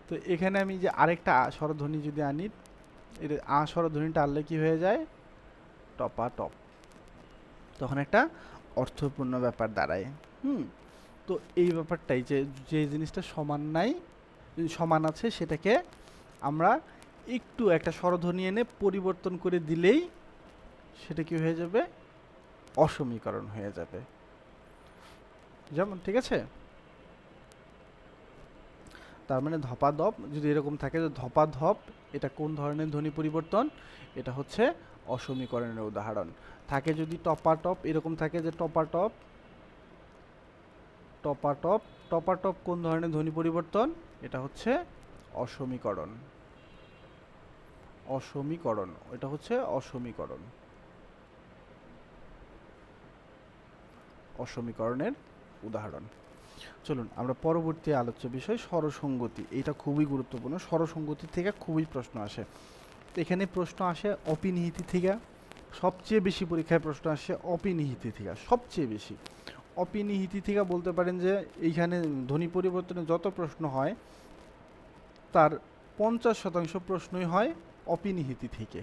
তো এখানে আমি যে আরেকটা স্বরধ্বনি যদি আনি, এটা স্বরধ্বনিটা আনলে কি হয়ে যায়? টপা টপ। তখন একটা অর্থপূর্ণ ব্যাপার দাঁড়ায়। তো এই ব্যাপারটাই যে যে জিনিসটা সমান নাই, সমান আছে, সেটাকে আমরা একটু একটা স্বরধ্বনি এনে পরিবর্তন করে দিলেই সেটা কি হয়ে যাবে? অসমীকরণ হয়ে যাবে। যেমন, ঠিক আছে? তার মানে ধপাধপ যদি এরকম থাকে যে ধপাধপ, এটা কোন ধরনের ধ্বনি পরিবর্তন? এটা হচ্ছে অসমীকরণের উদাহরণ। থাকে যদি টপাটপ, এরকম থাকে যে টপাটপ, টপাটপ। টপাটপ কোন ধরনের ধ্বনি পরিবর্তন? এটা হচ্ছে অসমীকরণ। অসমীকরণ, এটা হচ্ছে অসমীকরণ, অসমীকরণের উদাহরণ। চলুন আমরা পরবর্তী আলোচ্য বিষয় স্বরসঙ্গতি। এটা খুবই গুরুত্বপূর্ণ। স্বরসঙ্গতি থেকে খুবই প্রশ্ন আসে। এখানে প্রশ্ন আসে অপিনিহিতি থেকে, সবচেয়ে বেশি পরীক্ষায় প্রশ্ন আসে অপিনিহিতি থেকে, সবচেয়ে বেশি। অপিনিহিতি থেকে বলতে পারেন যে এইখানে ধ্বনি পরিবর্তনে যত প্রশ্ন হয় তার 50% প্রশ্নই হয় অপিনিহিতি থেকে।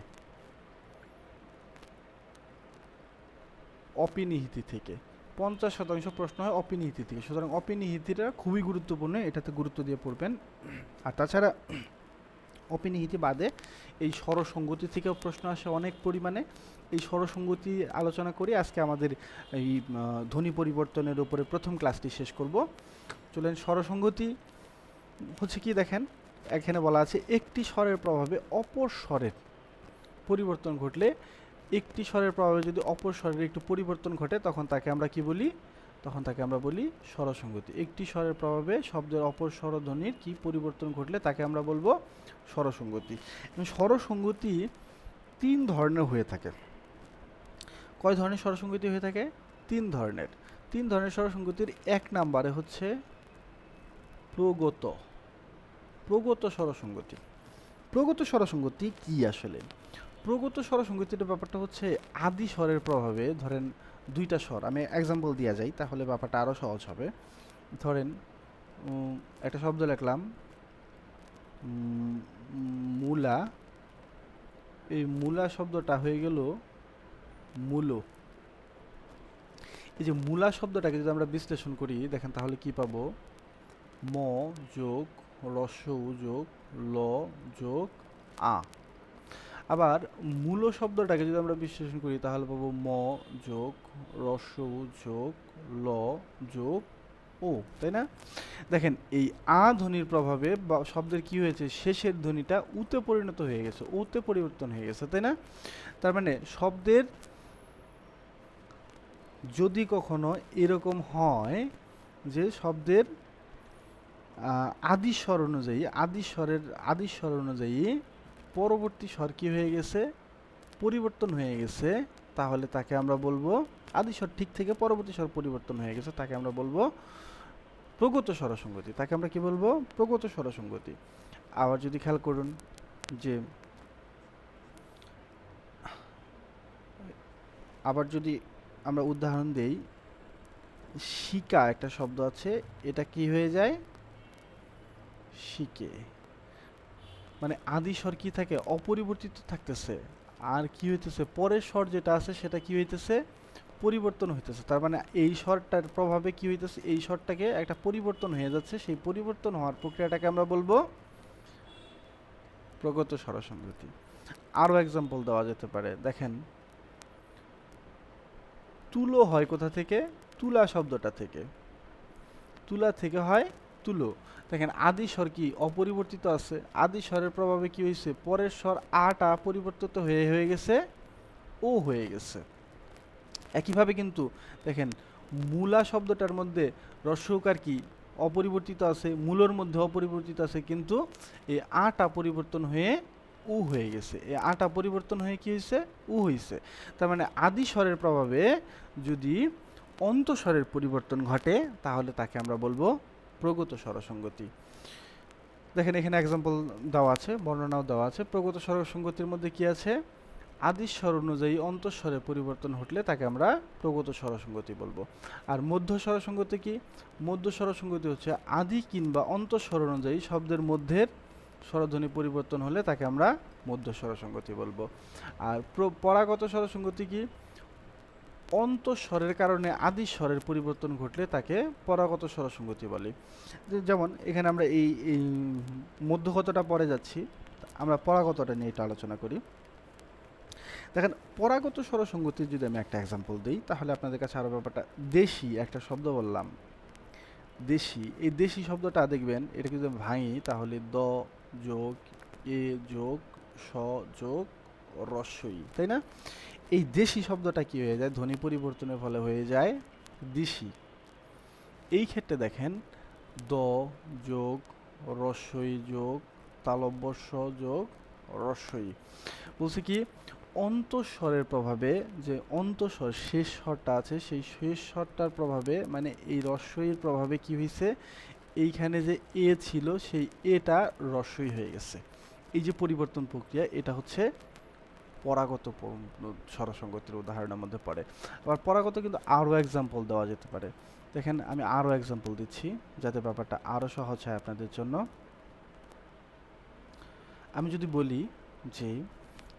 অপিনিহিতি থেকে 50% প্রশ্ন হয় অপিনিহিতি থেকে। সুতরাং অপিনিহিতিটা খুবই গুরুত্বপূর্ণ, এটাতে গুরুত্ব দিয়ে পড়বেন। আর তাছাড়া অপিনিহিতি বাদে এই স্বরসঙ্গতি থেকেও প্রশ্ন আসে অনেক পরিমাণে। এই স্বরসঙ্গতি আলোচনা করি আজকে আমাদের এই ধ্বনি পরিবর্তনের উপরে প্রথম ক্লাসটি শেষ করব। চলেন, স্বরসঙ্গতি হচ্ছে কি দেখেন, এখানে বলা আছে একটি স্বরের প্রভাবে অপর স্বরের পরিবর্তন ঘটলে, একটি স্বরের প্রভাবে যদি অপর স্বরের একটু পরিবর্তন ঘটে তখন তাকে আমরা কি বলি? তখন তাকে আমরা বলি স্বরসঙ্গতি। একটি স্বরের প্রভাবে শব্দের অপর স্বরধ্বনির কি পরিবর্তন ঘটলে তাকে আমরা বলবো স্বরসঙ্গতি। এবং স্বরসঙ্গতি 3 ধরনের হয়ে থাকে। কয় ধরনের স্বরসঙ্গতি হয়ে থাকে? 3 ধরনের। 3 ধরনের স্বরসঙ্গতির 1 নম্বরে হচ্ছে প্রগত। প্রগত স্বরসঙ্গতি। প্রগত স্বরসঙ্গতি কি আসলে? প্রগত স্বরসঙ্গতির ব্যাপারটা হচ্ছে আদি স্বরের প্রভাবে, ধরেন 2টা স্বর, আমি এক্সাম্পল দেওয়া যাই তাহলে ব্যাপারটা আরও সহজ হবে। ধরেন একটা শব্দ লিখলাম মূলা, এই মূলা শব্দটা হয়ে গেল মূলো। এই যে মূলা শব্দটাকে যদি আমরা বিশ্লেষণ করি দেখেন তাহলে কি পাবো? ম যোগ রস্যউ যোগ ল যোগ আ। আবার মূল শব্দটাকে যদি আমরা বিশ্লেষণ করি তাহলে পাবো ম যোগ রস্যউ যোগ ল যোগ ও, তাই না? দেখেন এই আ ধ্বনির প্রভাবে শব্দের কি হয়েছে? শেষের ধ্বনিটা উতে পরিণত হয়ে গেছে, ওতে পরিবর্তন হয়ে গেছে, তাই না? তার মানে শব্দের যদি কখনো এরকম হয় যে শব্দের আদি স্বর অনুযায়ী, আদি স্বর অনুযায়ী পরবর্তী স্বর কি হয়ে গেছে? পরিবর্তন হয়ে গেছে, তাহলে তাকে আমরা বলবো, আদি স্বর ঠিক থেকে পরবর্তী স্বর পরিবর্তন হয়ে গেছে, তাকে আমরা বলবো প্রগত স্বরসঙ্গতি। তাকে আমরা কি বলবো? প্রগত স্বরসঙ্গতি। আবার যদি খেয়াল করুন যে, আবার যদি আমরা উদাহরণ দেই, শিকা একটা শব্দ আছে, এটা কি হয়ে যায়? শিকে। মানে আদি স্বর কি থাকে? অপরিবর্তিত থাকতেছে, আর কি হইতেছে? পরের স্বর যেটা আছে সেটা কি হইতেছে? পরিবর্তন হইতেছে। তার মানে এই স্বরটার প্রভাবে কি হইতেছে? এই স্বরটাকে একটা পরিবর্তন হয়ে যাচ্ছে, সেই পরিবর্তন হওয়ার প্রক্রিয়াটাকে আমরা বলবো প্রগত স্বরসঙ্গতি। আরও এক্সাম্পল দেওয়া যেতে পারে, দেখেন তুলো হয় কোথা থেকে? তুলা শব্দটা থেকে। তুলা থেকে হয় তুলো। দেখেন আদি স্বর কি অপরিবর্তিত আছে, আদি স্বরের প্রভাবে কি হয়েছে? পরের স্বর আটা পরিবর্তিত হয়ে গেছে ও হয়ে গেছে। একইভাবে কিন্তু দেখেন মূলা শব্দটার মধ্যে রস্যকার কি অপরিবর্তিত আছে, মূলর মধ্যে অপরিবর্তিত আছে, কিন্তু এই আটা পরিবর্তন হয়ে উ হয়ে গেছে। এই আটা পরিবর্তন হয়ে কি হয়েছে? উ হয়েছে। তার মানে আদি স্বরের প্রভাবে যদি অন্তঃস্বরের পরিবর্তন ঘটে তাহলে তাকে আমরা বলবো প্রগত স্বরসঙ্গতি। দেখেন এখানে এক্সাম্পল দেওয়া আছে, বর্ণনাও দেওয়া আছে। প্রগত স্বরসঙ্গতির মধ্যে কি আছে? আদি স্বর অনুযায়ী অন্তঃস্বরে পরিবর্তন ঘটলে তাকে আমরা প্রগত স্বরসঙ্গতি বলবো। আর মধ্য স্বরসঙ্গতি কি? মধ্য স্বরসঙ্গতি হচ্ছে আদি কিংবা অন্তঃস্বর অনুযায়ী শব্দের মধ্যের স্বরধ্বনি পরিবর্তন হলে তাকে আমরা মধ্য স্বরসঙ্গতি বলবো। আর পরাগত স্বরসঙ্গতি কি? অন্তঃস্বরের কারণে আদি স্বরের পরিবর্তন ঘটলে তাকে পরাগত স্বরসঙ্গতি বলে। যেমন এখানে আমরা এই মধ্যগতটা পরে যাচ্ছি, আমরা পরাগতটা নিয়ে এটা আলোচনা করি। দেখেন পরাগত স্বরসঙ্গতির যদি আমি একটা এক্সাম্পল দিই তাহলে আপনাদের কাছে আরও ব্যাপারটা, দেশি একটা শব্দ বললাম, দেশি, এই দেশি শব্দটা দেখবেন এটা যদি ভাঙি তাহলে দ যোগ এ যোগ স যোগ রস্যই, তাই না? এই দেশি শব্দটা কি হয়ে যায়, ধ্বনি পরিবর্তনের ফলে হয়ে যায় দিশি। এই ক্ষেত্রে দেখেন দ যোগ রস্বই যোগ তালব্য স যোগ রস্বই, বলছে কি অন্তঃস্বরের প্রভাবে, যে অন্তঃস্বর শেষ স্বরটা আছে সেই শেষ স্বরটার প্রভাবে, মানে এই রস্বইয়ের প্রভাবে কি হয়েছে, এইখানে যে এ ছিল সেই এটা রস্বই হয়ে গেছে। এই যে পরিবর্তন প্রক্রিয়া, এটা হচ্ছে পরাগত স্বরসঙ্গতির উদাহরণের মধ্যে পড়ে। আবার পরাগত কিন্তু আরও এক্সাম্পল দেওয়া যেতে পারে। দেখেন আমি আরও এক্সাম্পল দিচ্ছি যাতে ব্যাপারটা আরও সহজ হয় আপনাদের জন্য। আমি যদি বলি যে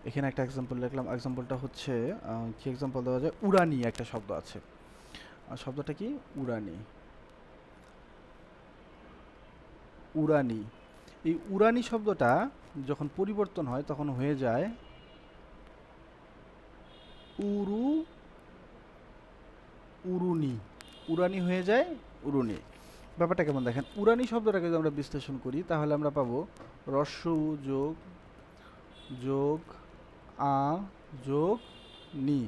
এখানে একটা এক্সাম্পল লিখলাম, এক্সাম্পলটা হচ্ছে কি এক্সাম্পল দেওয়া যায়, উড়ানি একটা শব্দ আছে, শব্দটা কি উড়ানি, উড়ানি। এই উড়ানি শব্দটা যখন পরিবর্তন হয় তখন হয়ে যায় উরু, উরুনি, উড়ানি হয়ে যায় উরুনি। ব্যাপারটা কেমন দেখেন, উড়ানি শব্দটাকে যদি আমরা বিশ্লেষণ করি তাহলে আমরা পাবো রস্য উ যোগ যোগ আ যোগ নি।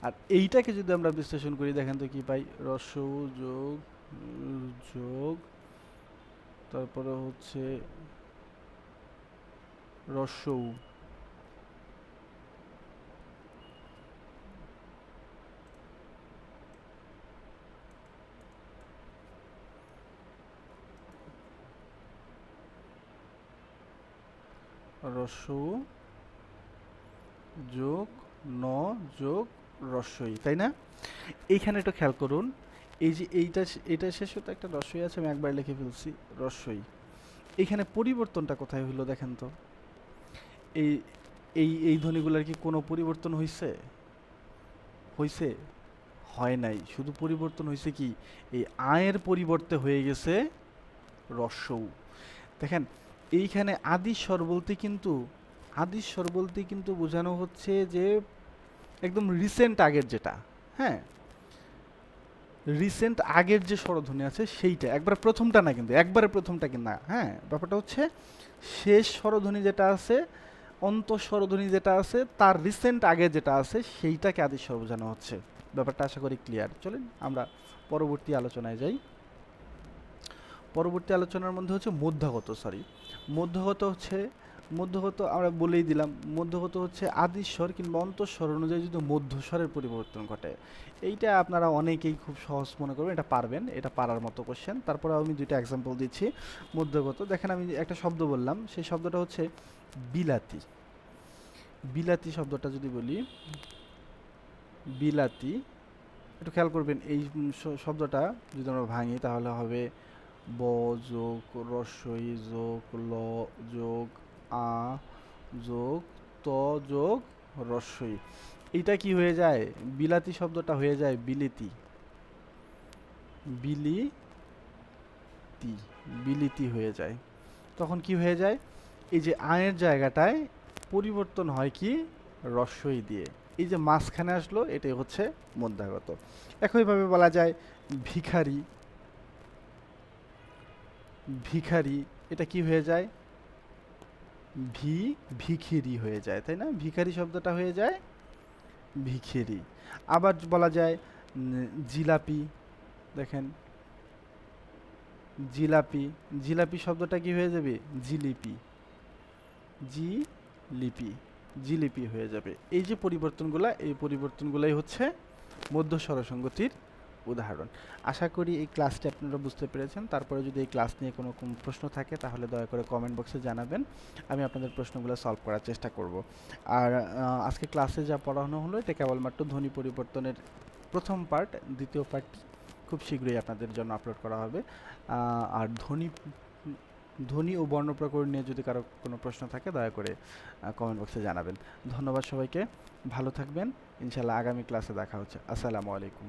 আর এইটাকে যদি আমরা বিশ্লেষণ করি দেখেন তো কি পাই, রস্য উ যোগ যোগ তারপরে হচ্ছে রস্য উ, রস্য উ যোগ ন যোগ রস্বই, তাই না? এইখানে একটু খেয়াল করুন, এই যে এইটা শেষে তো একটা রস্বই আছে, আমি একবার লিখে ফেলছি রস্বই। এইখানে পরিবর্তনটা কোথায় হইলো দেখেন তো, এই এই ধ্বনিগুলোর কি কোনো পরিবর্তন হইছে? হইছে? হয় নাই। শুধু পরিবর্তন হয়েছে কি, এই আয়ের পরিবর্তে হয়ে গেছে রস্যউ। দেখেন এইখানে আদিশ স্বর বলতে কিন্তু, আদিশ স্বর বলতে কিন্তু বোঝানো হচ্ছে যে একদম রিসেন্ট আগের যেটা, হ্যাঁ রিসেন্ট আগের যে স্বরধ্বনি আছে সেইটা, একবার প্রথমটা না কিন্তু, একবারে প্রথমটা কিন্তু না, হ্যাঁ ব্যাপারটা হচ্ছে শেষ স্বরধ্বনি যেটা আছে, অন্তঃস্বরধ্বনি যেটা আছে তার রিসেন্ট আগে যেটা আছে সেইটাকে আদিশ স্বর বোঝানো হচ্ছে। ব্যাপারটা আশা করি ক্লিয়ার। চলেন আমরা পরবর্তী আলোচনায় যাই। পরবর্তী আলোচনার মধ্যে হচ্ছে মধ্যগত, মধ্যগত হচ্ছে, মধ্যগত আমরা বলেই দিলাম, মধ্যগত হচ্ছে আদিশ স্বর কিংবা অন্তঃস্বর অনুযায়ী যদি মধ্যস্বরের পরিবর্তন ঘটে। এইটা আপনারা অনেকেই খুব সহজ মনে করবেন, এটা পারবেন, এটা পারার মতো কোশ্চেন। তারপরে আমি দুইটা এক্সাম্পল দিচ্ছি মধ্যগত। দেখেন আমি একটা শব্দ বললাম, সেই শব্দটা হচ্ছে বিলাতি। বিলাতি শব্দটা যদি বলি বিলাতি, একটু খেয়াল করবেন এই শব্দটা যদি আমরা ভাঙি তাহলে হবে ব যোগ রস্বই যোগ ল যোগ আ যোগ ত যোগ রস্বই। এইটা কি হয়ে যায়, বিলাতি শব্দটা হয়ে যায় বিলিতি, বিলিতি, বিলিতি হয়ে যায়। তখন কি হয়ে যায়, এই যে আয়ের জায়গাটায় পরিবর্তন হয় কি রস্বই দিয়ে, এই যে মাঝখানে আসলো এটাই হচ্ছে মধ্যাগত। একইভাবে বলা যায় ভিখারি, ভিখারি এটা কি হয়ে যায়, ভিখিরি হয়ে যায়, তাই না? ভিখারি শব্দটা হয়ে যায় ভিখিরি। আবার বলা যায় জিলাপি, দেখেন জিলাপি, জিলাপি শব্দটা কি হয়ে যাবে জিলিপি, জিলিপি, জিলিপি হয়ে যাবে। এই যে পরিবর্তনগুলা, এই পরিবর্তনগুলাই হচ্ছে মধ্য স্বরসঙ্গতির উদাহরণ। আশা করি এই ক্লাসটি আপনারা বুঝতে পেরেছেন। তারপরে যদি এই ক্লাস নিয়ে কোনো প্রশ্ন থাকে তাহলে দয়া করে কমেন্ট বক্সে জানাবেন, আমি আপনাদের প্রশ্নগুলো সলভ করার চেষ্টা করব। আর আজকে ক্লাসে যা পড়ানো হলো এটা কেবলমাত্র ধ্বনি পরিবর্তনের প্রথম পার্ট, দ্বিতীয় পার্টটি খুব শীঘ্রই আপনাদের জন্য আপলোড করা হবে। আর ধ্বনি ও বর্ণ প্রকরণ নিয়ে যদি কারো কোনো প্রশ্ন থাকে দয়া করে কমেন্ট বক্সে জানাবেন। ধন্যবাদ সবাইকে, ভালো থাকবেন, ইনশাল্লাহ আগামী ক্লাসে দেখা হচ্ছে। আসসালামু আলাইকুম।